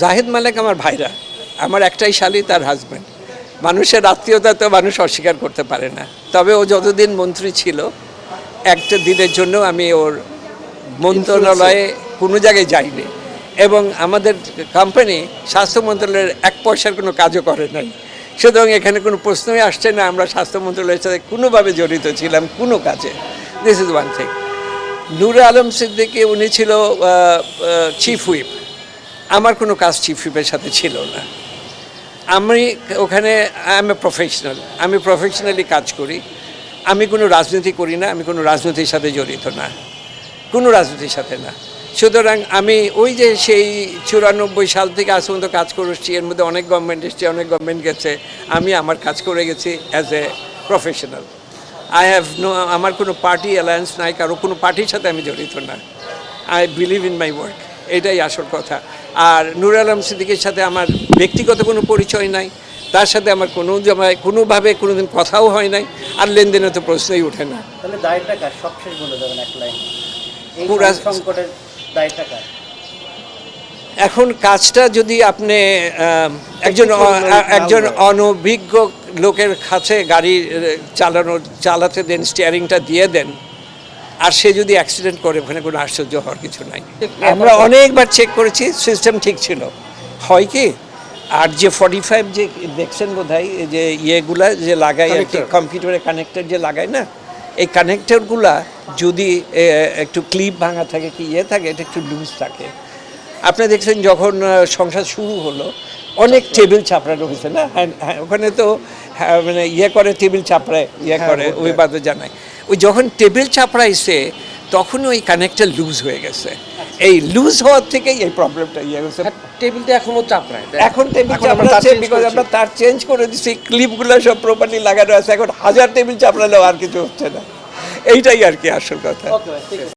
জাহিদ মালেক আমার ভাইরা, আমার একটাই শালী, তার হাজব্যান্ড। মানুষের আত্মীয়তা তো মানুষ অস্বীকার করতে পারে না। তবে ও যতদিন মন্ত্রী ছিল, একটা দিনের জন্য আমি ওর মন্ত্রণালয়ে কোনো জায়গায় যাইনি, এবং আমাদের কোম্পানি স্বাস্থ্য মন্ত্রণালয়ের 1 পয়সার কোনো কাজও করে নাই। সুতরাং এখানে কোনো প্রশ্নই আসছে না আমরা স্বাস্থ্য মন্ত্রণালয়ের সাথে কোনোভাবে জড়িত ছিলাম কোনো কাজে। This is one thing. Nure Alam Siddiqui, উনি ছিল চিফ হুইপ। আমার কোনো কাজ চিফ হুইপের সাথে ছিল না। আমি ওখানে আই এম এ প্রফেশনাল, আমি প্রফেশনালি কাজ করি। আমি কোনো রাজনীতি করি না, আমি কোনো রাজনীতির সাথে জড়িত না, কোনো রাজনীতির সাথে না। সুতরাং আমি ওই যে সেই 94 সাল থেকে আজ পর্যন্ত কাজ করছি, এর মধ্যে অনেক গভর্নমেন্ট এসছে, অনেক গভর্নমেন্ট গেছে, আমি আমার কাজ করে গেছি as a professional. I have no, আমার কোনো পার্টি অ্যালায়েন্স নাই, কারো কোনো পার্টির সাথে আমি জড়িত না। I believe in my work, এটাই আসল কথা। আর নূর আলম সিদ্দিকীর সাথে আমার ব্যক্তিগত কোনো পরিচয় নাই, তার সাথে আমার কোনোভাবে কোনোদিন কথাও হয় নাই, আর লেনদেনে তো প্রশ্নই ওঠে না। তাহলে দায়টা কার? সবশেষ বলে দেবেন এক লাইন, এই পুরা সংকটের দায়টা কার? এখন কাজটা যদি আপনি একজন অনভিজ্ঞ লোকের কাছে গাড়ি চালাতে দেন, স্টিয়ারিংটা দিয়ে দেন, আর সে যদি অ্যাক্সিডেন্ট করে, ওখানে কোনো আশ্চর্য হওয়ার কিছু নাই। আমরা অনেকবার চেক করেছি, সিস্টেম ঠিক ছিল। হয় কি, আর যে 45 যে দেখছেন বোধহয়, যে ইয়েগুলা যে লাগায় আর কি, কম্পিউটারে কানেক্টেড যে লাগায় না, এই কানেক্টরগুলা যদি একটু ক্লিপ ভাঙা থাকে, কি ইয়ে থাকে, এটা একটু লুজ থাকে। আপনি দেখছেন যখন সংসার শুরু হলো, অনেক টেবিল চাপড়ানো হয়েছে না, ওখানে তো মানে ইয়ে করে, টেবিল চাপড়ায় ইয়ে করে, ওই বাদে জানায়। ওই যখন টেবিল চাপড়াইছে, তখন ওই কানেক্টর লুজ হয়ে গেছে। এই লুজ হওয়ার থেকেই এই প্রবলেমটা ইয়ে হয়েছে। টেবিলটা এখনো চাপড়ায়, এখন টেবিল চাপড়াচ্ছে, বিকজ আমরা তার চেঞ্জ করে দিচ্ছি, ক্লিপগুলো সব প্রপারলি লাগানো আছে। এখন 1000 টেবিল চাপড়ালেও আর কিছু হচ্ছে না। এইটাই আর কি আসল কথা। ওকে, ঠিক আছে।